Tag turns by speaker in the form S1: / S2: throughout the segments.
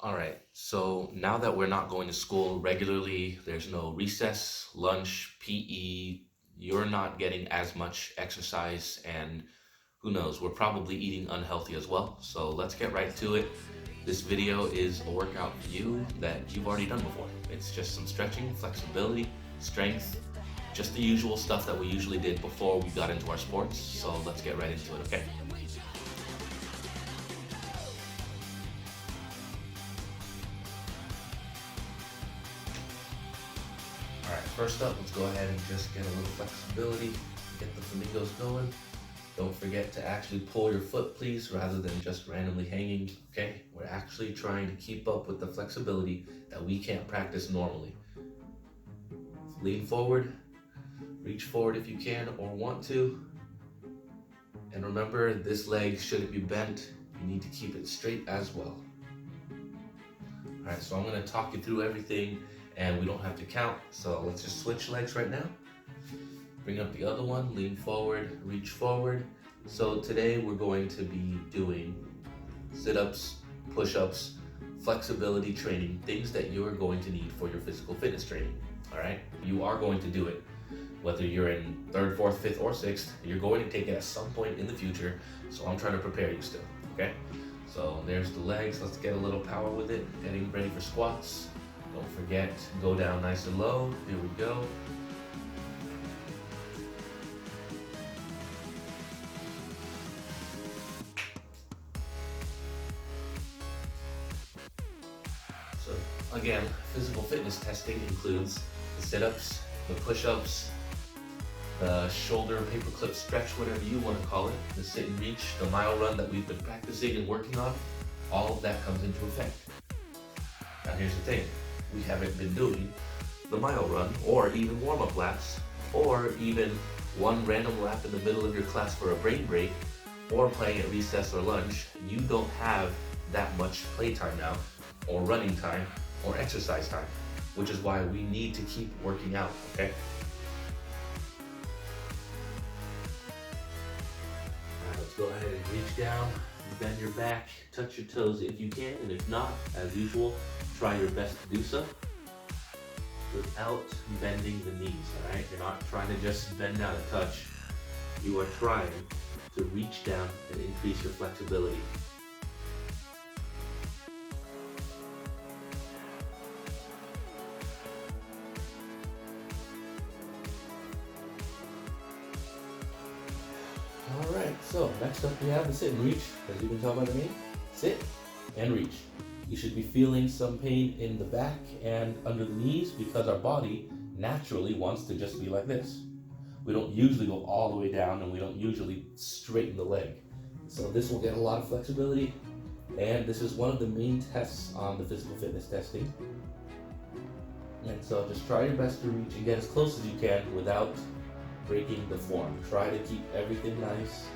S1: All right, so now that we're not going to school regularly, there's no recess, lunch, PE, you're not getting as much exercise, and who knows, we're probably eating unhealthy as well. So let's get right to it. This video is a workout for you that you've already done before. It's just some stretching, flexibility, strength, just the usual stuff that we usually did before we got into our sports. So let's get right into it, okay? All right, first up, let's go ahead and just get a little flexibility, get the flamingos going. Don't forget to actually pull your foot, please, rather than just randomly hanging, okay? We're actually trying to keep up with the flexibility that we can't practice normally. Lean forward, reach forward if you can or want to. And remember, this leg shouldn't be bent. You need to keep it straight as well. All right, so I'm gonna talk you through everything and we don't have to count. So let's just switch legs right now. Bring up the other one, lean forward, reach forward. So today we're going to be doing sit-ups, push-ups, flexibility training, things that you're going to need for your physical fitness training, all right? You are going to do it. Whether you're in third, fourth, fifth, or sixth, you're going to take it at some point in the future. So I'm trying to prepare you still, okay? So there's the legs, let's get a little power with it. Getting ready for squats. Don't forget, go down nice and low, here we go. So again, physical fitness testing includes the sit-ups, the push-ups, the shoulder paperclip stretch, whatever you want to call it, the sit and reach, the mile run that we've been practicing and working on. All of that comes into effect. Now here's the thing, we haven't been doing the mile run or even warm-up laps or even one random lap in the middle of your class for a brain break or playing at recess or lunch. You don't have that much playtime now or running time or exercise time, which is why we need to keep working out, okay? All right, let's go ahead and reach down, bend your back, touch your toes if you can, and if not, as usual, try your best to do so without bending the knees, all right? You're not trying to just bend down a touch. You are trying to reach down and increase your flexibility. All right, so next up we have the sit and reach. As you can tell by the name, sit and reach. You should be feeling some pain in the back and under the knees because our body naturally wants to just be like this. We don't usually go all the way down and we don't usually straighten the leg. So this will get a lot of flexibility, and this is one of the main tests on the physical fitness testing. And so just try your best to reach and get as close as you can without breaking the form. Try to keep everything nice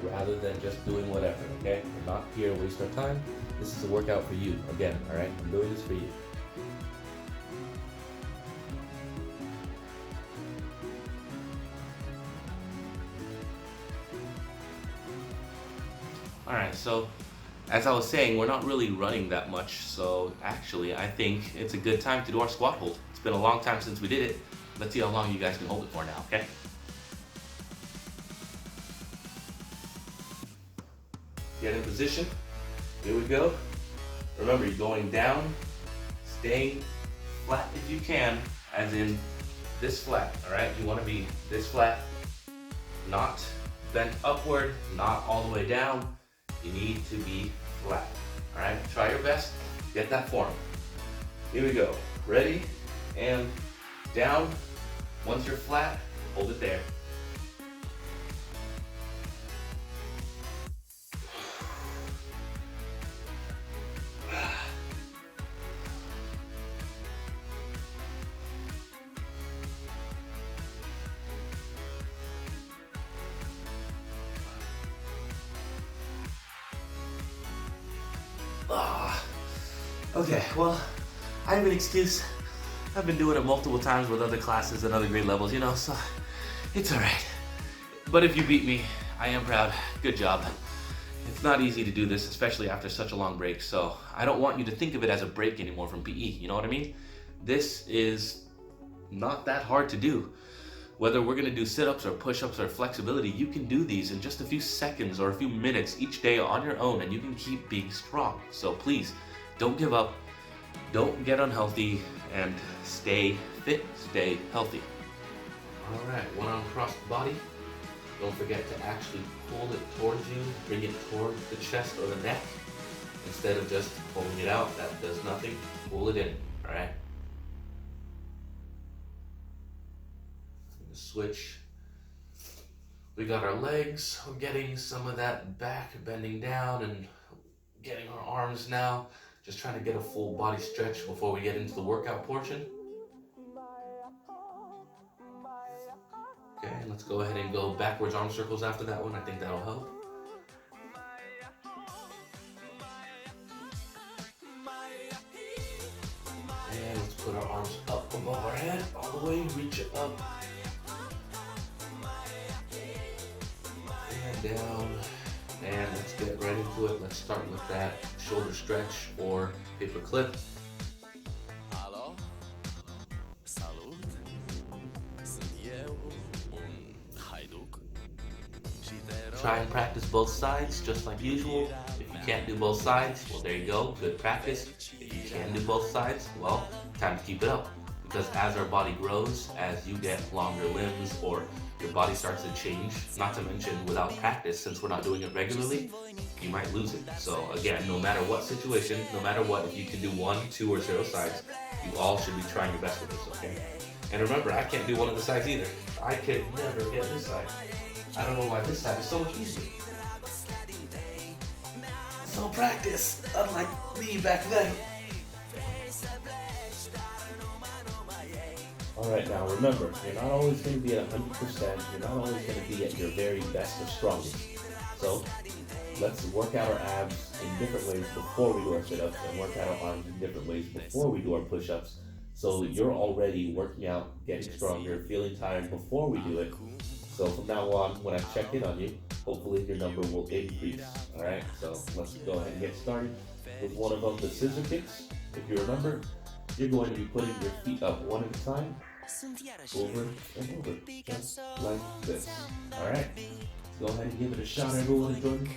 S1: rather than just doing whatever, okay? We're not here to waste our time. This is a workout for you, again, all right? I'm doing this for you. All right, so as I was saying, we're not really running that much, so actually I think it's a good time to do our squat hold. It's been a long time since we did it. Let's see how long you guys can hold it for now, okay? Get in position. Here we go. Remember, you're going down, staying flat if you can, as in this flat, all right? You want to be this flat, not bent upward, not all the way down. You need to be flat, all right? Try your best, get that form. Here we go. Ready? And down. Once you're flat, hold it there. Okay, well, I have an excuse. I've been doing it multiple times with other classes and other grade levels, so it's all right. But if you beat me, I am proud. Good job. It's not easy to do this, especially after such a long break, so I don't want you to think of it as a break anymore from PE, you know what I mean? This is not that hard to do. Whether we're gonna do sit-ups or push-ups or flexibility, you can do these in just a few seconds or a few minutes each day on your own, and you can keep being strong. So please, don't give up, don't get unhealthy, and stay fit, stay healthy. All right, one arm across the body. Don't forget to actually pull it towards you, bring it towards the chest or the neck. Instead of just pulling it out, that does nothing. Pull it in, all right? Switch. We got our legs, we're getting some of that back bending down and getting our arms now. Just trying to get a full body stretch before we get into the workout portion. Okay, let's go ahead and go backwards arm circles after that one. I think that'll help. And let's put our arms up above our head, all the way, reach it up. And down. And let's get right into it. Let's start with that shoulder stretch or paper clip. Try and practice both sides just like usual. If you can't do both sides, well, there you go, good practice. If you can do both sides, well, time to keep it up. Because as our body grows, as you get longer limbs or your body starts to change, not to mention without practice, since we're not doing it regularly, you might lose it. So again, no matter what situation, no matter what, if you can do 1, 2, or 0 sides, you all should be trying your best with this, okay? And remember, I can't do one of the sides either. I could never get this side. I don't know why this side is so much easier. So practice, unlike me back then.
S2: Alright, now remember, you're not always going to be at 100%, you're not always going to be at your very best or strongest. So, let's work out our abs in different ways before we do our sit-ups, and work out our arms in different ways before we do our push-ups, so you're already working out, getting stronger, feeling tired before we do it. So from now on, when I check in on you, hopefully your number will increase. Alright, so let's go ahead and get started with one of them, the scissor kicks. If you remember, you're going to be putting your feet up one at a time, over and over, just like this. Alright, let's go ahead and give it a shot, everyone, and join me.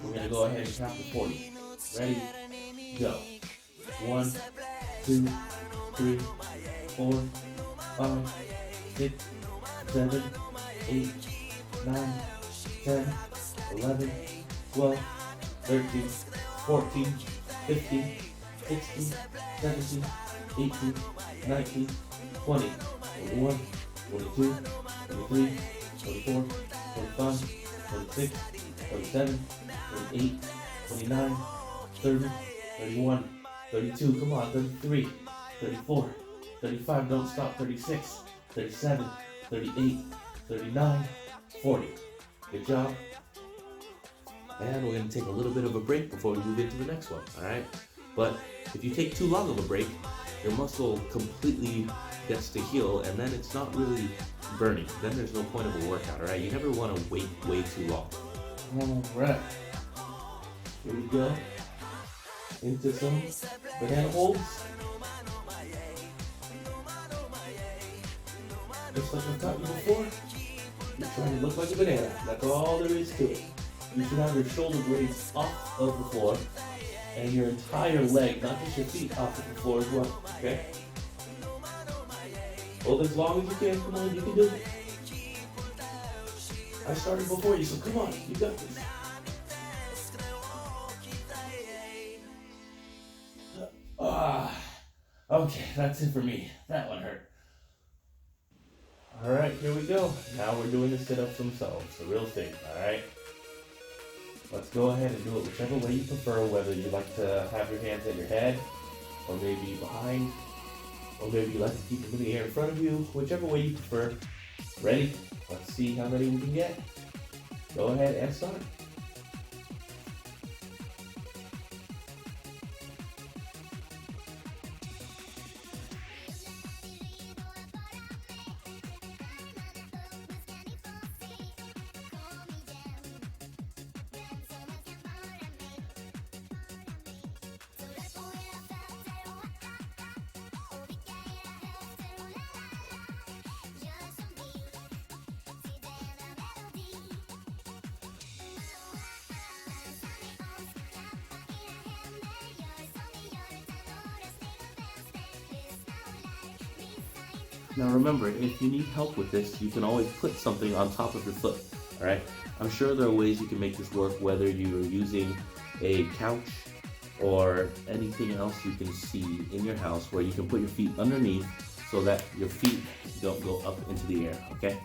S2: We're going to go ahead and count to 40. Ready? Go. 1, 2, 3, 4, 5, 6, 7, 8, 9, 10, 11, 12, 13, 14, 15, 16, 17, 18, 19, 20, 21, 22, 23, 24, 25, 26, 27, 28, 29, 30, 31, 32, come on, 33, 34, 35, don't stop, 36, 37, 38, 39, 40. Good job.
S1: And we're gonna take a little bit of a break before we move into the next one, all right? But if you take too long of a break, your muscle completely gets to heal, and then it's not really burning. Then there's no point of a workout, all right? You never wanna wait way too long.
S2: All right. Here we go. Into some banana holds. Just like I taught you before, you're trying to look like a banana. That's all there is to it. You should have your shoulder blades off of the floor and your entire leg, not just your feet, off of the floor as well, okay? Hold as long as you can. Come on, you can do it. I started before you, so come on, you got this. Okay, that's it for me. That one hurt. Alright, here we go. Now we're doing the sit-ups themselves, the real thing, alright? Let's go ahead and do it whichever way you prefer, whether you like to have your hands at your head, or maybe behind, or maybe you like to keep them in the air in front of you, whichever way you prefer. Ready? Let's see how many we can get. Go ahead and start. Now remember, if you need help with this, you can always put something on top of your foot, all right? I'm sure there are ways you can make this work, whether you're using a couch or anything else you can see in your house where you can put your feet underneath so that your feet don't go up into the air, okay?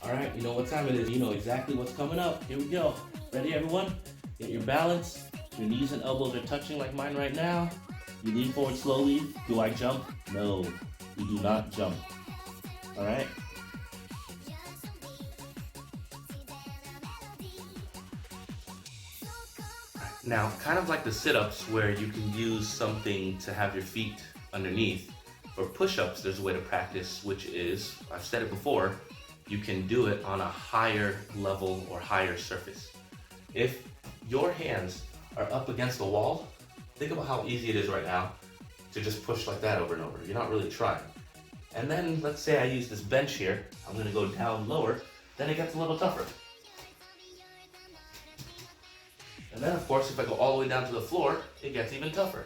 S2: All right, you know what time it is. You know exactly what's coming up. Here we go. Ready, everyone? Get your balance. Your knees and elbows are touching like mine right now. You lean forward slowly. Do I jump? No, you do not jump. All right?
S1: Now, kind of like the sit-ups where you can use something to have your feet underneath, for push-ups, there's a way to practice, which is, I've said it before, you can do it on a higher level or higher surface. If your hands are up against the wall, think about how easy it is right now to just push like that over and over. You're not really trying. And then let's say I use this bench here, I'm gonna go down lower, then it gets a little tougher. And then of course, if I go all the way down to the floor, it gets even tougher.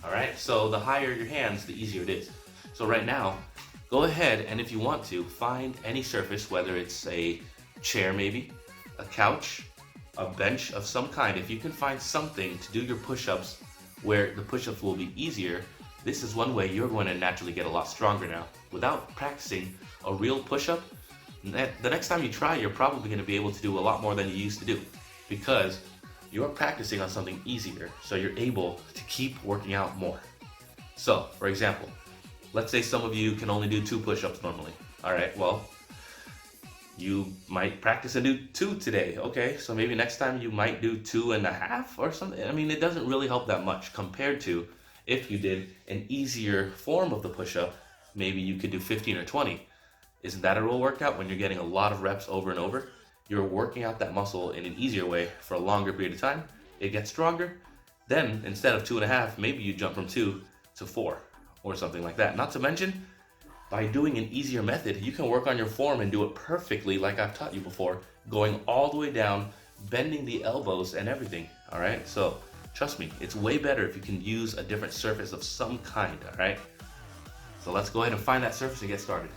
S1: All right, so the higher your hands, the easier it is. So right now, go ahead and if you want to, find any surface, whether it's a chair maybe, a couch, a bench of some kind. If you can find something to do your push-ups where the push-ups will be easier, this is one way you're going to naturally get a lot stronger now. Without practicing a real push-up, the next time you try, you're probably going to be able to do a lot more than you used to do because you're practicing on something easier, so you're able to keep working out more. So, for example, let's say some of you can only do 2 push-ups normally. All right, well, you might practice and do 2 today. Okay, so maybe next time you might do 2.5 or something. I mean, it doesn't really help that much compared to if you did an easier form of the push-up, maybe you could do 15 or 20. Isn't that a real workout when you're getting a lot of reps over and over? You're working out that muscle in an easier way for a longer period of time. It gets stronger. Then instead of 2.5, maybe you jump from 2 to 4 or something like that. Not to mention, by doing an easier method, you can work on your form and do it perfectly like I've taught you before, going all the way down, bending the elbows and everything, all right? So trust me, it's way better if you can use a different surface of some kind, all right? So let's go ahead and find that surface and get started.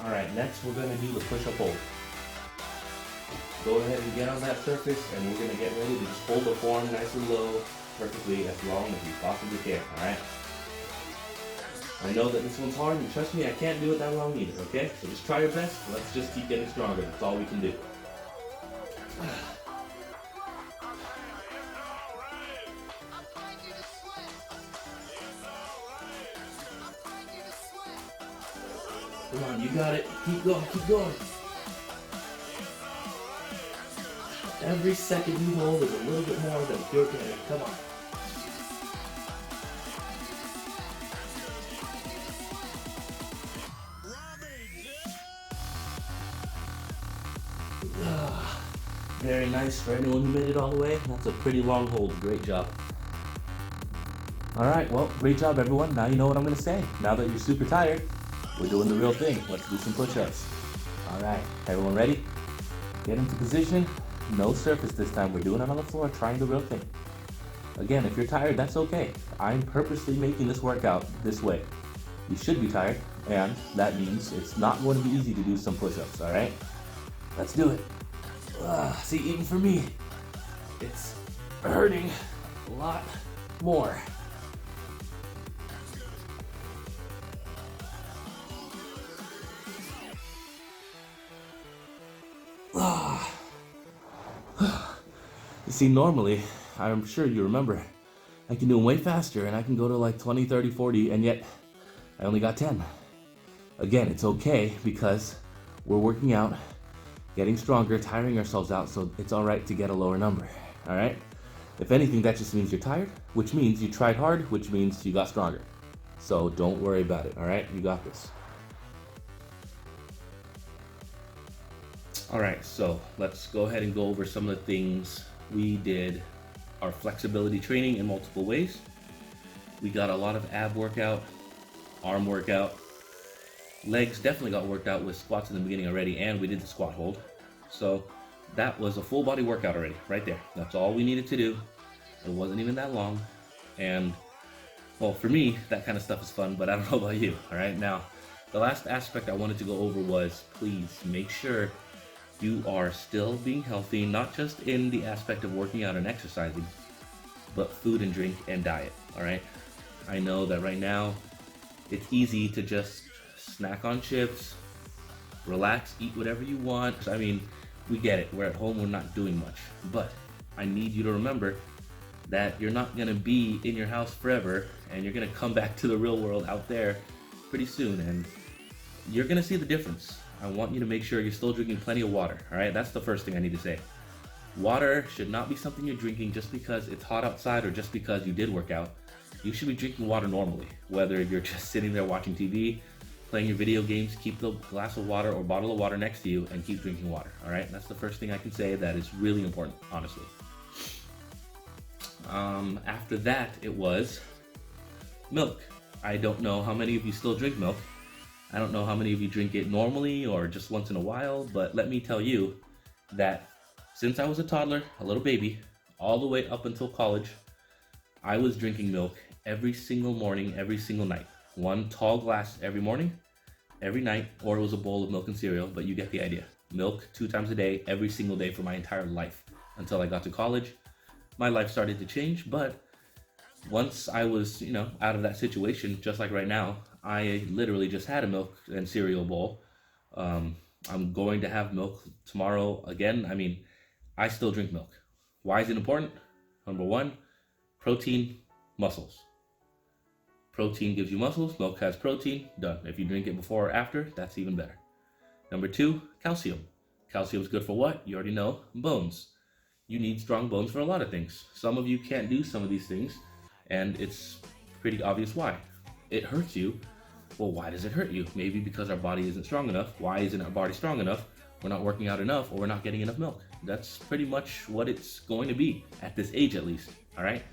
S1: All right, next we're gonna do the push-up hold. Go ahead and get on that surface and we're gonna get ready to just hold the form nice and low, perfectly as long as you possibly can, all right? I know that this one's hard and trust me, I can't do it that long either, okay? So just try your best, let's just keep getting stronger, that's all we can do. Come on, you got it. Keep going, keep going. Every second you hold is a little bit more than you're getting. Come on. Very nice for anyone who made it all the way. That's a pretty long hold. Great job. All right, well, great job, everyone. Now you know what I'm going to say. Now that you're super tired, we're doing the real thing. Let's do some push-ups. All right, everyone ready? Get into position. No surface this time. We're doing it on the floor, trying the real thing. Again, if you're tired, that's okay. I'm purposely making this workout this way. You should be tired, and that means it's not going to be easy to do some push-ups, all right? Let's do it. See, even for me, it's hurting a lot more.
S2: See, normally, I'm sure you remember, I can do them way faster and I can go to like 20, 30, 40, and yet I only got 10. Again, it's okay because we're working out, getting stronger, tiring ourselves out, so it's all right to get a lower number. All right? If anything, that just means you're tired, which means you tried hard, which means you got stronger. So don't worry about it. All right? You got this. All right, so let's go ahead and go over some of the things we did. Our flexibility training in multiple ways. We got a lot of ab workout, arm workout. Legs definitely got worked out with squats in the beginning already, and we did the squat hold. So that was a full body workout already, right there. That's all we needed to do. It wasn't even that long. And well, for me, that kind of stuff is fun, but I don't know about you. All right, now, the last aspect I wanted to go over was please make sure you are still being healthy, not just in the aspect of working out and exercising, but food and drink and diet, all right? I know that right now, it's easy to just snack on chips, relax, eat whatever you want. I mean, we get it. We're at home, we're not doing much. But I need you to remember that you're not gonna be in your house forever, and you're gonna come back to the real world out there pretty soon, and you're gonna see the difference. I want you to make sure you're still drinking plenty of water, all right? That's the first thing I need to say. Water should not be something you're drinking just because it's hot outside or just because you did work out. You should be drinking water normally, whether you're just sitting there watching TV, playing your video games. Keep the glass of water or bottle of water next to you and keep drinking water, all right? That's the first thing I can say that is really important, honestly. After that, it was milk. I don't know how many of you still drink milk. I don't know how many of you drink it normally or just once in a while, but let me tell you that since I was a toddler, a little baby, all the way up until college, I was drinking milk every single morning, every single night. One tall glass every morning, every night, or it was a bowl of milk and cereal, but you get the idea. Milk 2 times a day, every single day for my entire life. Until I got to college, my life started to change, but once I was, out of that situation, just like right now, I literally just had a milk and cereal bowl. I'm going to have milk tomorrow again. I mean, I still drink milk. Why is it important? Number one, protein, muscles. Protein gives you muscles, milk has protein, done. If you drink it before or after, that's even better. Number two, calcium. Calcium is good for what? You already know, bones. You need strong bones for a lot of things. Some of you can't do some of these things, and it's pretty obvious why. It hurts you. Well, why does it hurt you? Maybe because our body isn't strong enough. Why isn't our body strong enough? We're not working out enough, or we're not getting enough milk. That's pretty much what it's going to be, at this age at least, all right?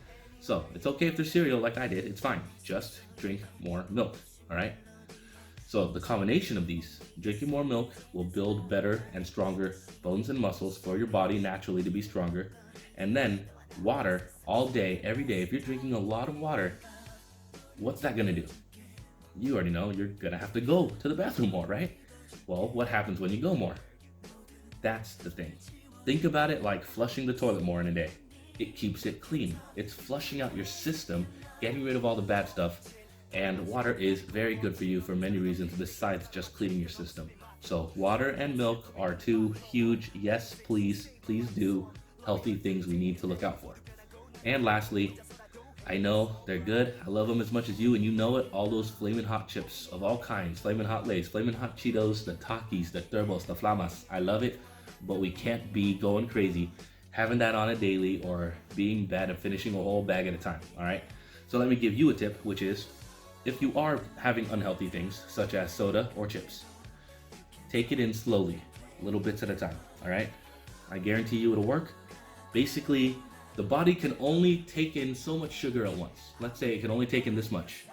S2: So, it's okay if there's cereal like I did, it's fine. Just drink more milk, all right? So, the combination of these, drinking more milk will build better and stronger bones and muscles for your body naturally to be stronger. And then, water all day, every day. If you're drinking a lot of water, what's that gonna do? You already know, you're gonna have to go to the bathroom more, right? Well, what happens when you go more? That's the thing. Think about it like flushing the toilet more in a day. It keeps it clean. It's flushing out your system, getting rid of all the bad stuff, and water is very good for you for many reasons besides just cleaning your system. So water and milk are two huge, yes, please do, healthy things we need to look out for. And lastly, I know they're good. I love them as much as you, and you know it. All those Flamin' Hot chips of all kinds, Flamin' Hot Lays, Flamin' Hot Cheetos, the Takis, the Turbos, the Flamas. I love it, but we can't be going crazy having that on a daily or being bad and finishing a whole bag at a time, all right? So let me give you a tip, which is if you are having unhealthy things, such as soda or chips, take it in slowly, little bits at a time, all right? I guarantee you it'll work. Basically, the body can only take in so much sugar at once. Let's say it can only take in this much.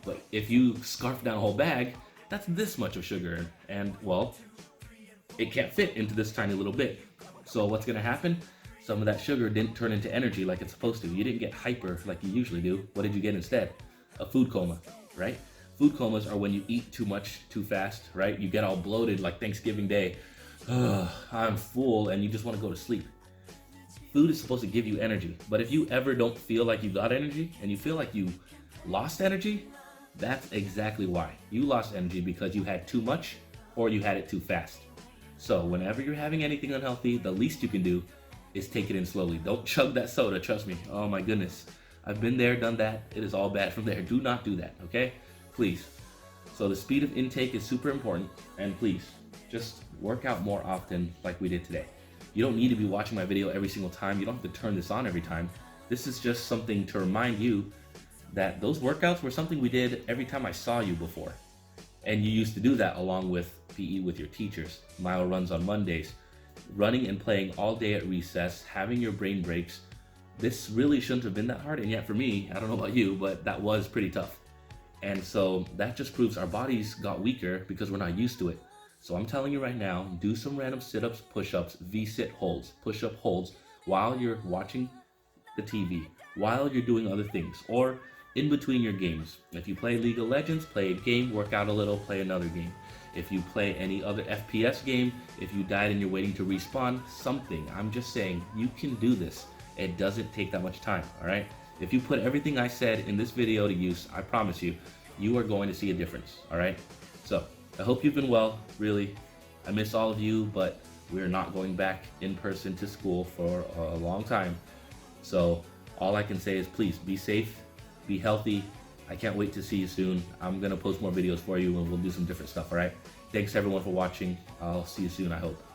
S2: But if you scarf down a whole bag, that's this much of sugar. And, well, it can't fit into this tiny little bit. So what's gonna happen? Some of that sugar didn't turn into energy like it's supposed to. You didn't get hyper like you usually do. What did you get instead? A food coma, right? Food comas are when you eat too much too fast, right? You get all bloated like Thanksgiving Day. I'm full, and you just wanna go to sleep. Food is supposed to give you energy, but if you ever don't feel like you got energy and you feel like you lost energy, that's exactly why. You lost energy because you had too much or you had it too fast. So whenever you're having anything unhealthy, the least you can do
S1: is take it in slowly. Don't chug that soda, trust me. Oh my goodness. I've been there, done that. It is all bad from there. Do not do that, okay? Please. So the speed of intake is super important, and please, just work out more often like we did today. You don't need to be watching my video every single time. You don't have to turn this on every time. This is just something to remind you that those workouts were something we did every time I saw you before. And you used to do that along with PE with your teachers, mile runs on Mondays, running and playing all day at recess, having your brain breaks. This really shouldn't have been that hard, and yet for me, I don't know about you, but that was pretty tough. And so that just proves our bodies got weaker because we're not used to it. So I'm telling you right now, do some random sit-ups, push-ups, V-sit holds, push-up holds while you're watching the TV, while you're doing other things, or in between your games. If you play League of Legends, play a game, work out a little, play another game. If you play any other FPS game, if you died and you're waiting to respawn, something. I'm just saying, you can do this. It doesn't take that much time, all right? If you put everything I said in this video to use, I promise you, you are going to see a difference, all right? So, I hope you've been well, really. I miss all of you, but we're not going back in person to school for a long time. So, all I can say is please be safe, be healthy. I can't wait to see you soon. I'm gonna post more videos for you and we'll do some different stuff, all right? Thanks everyone for watching. I'll see you soon, I hope.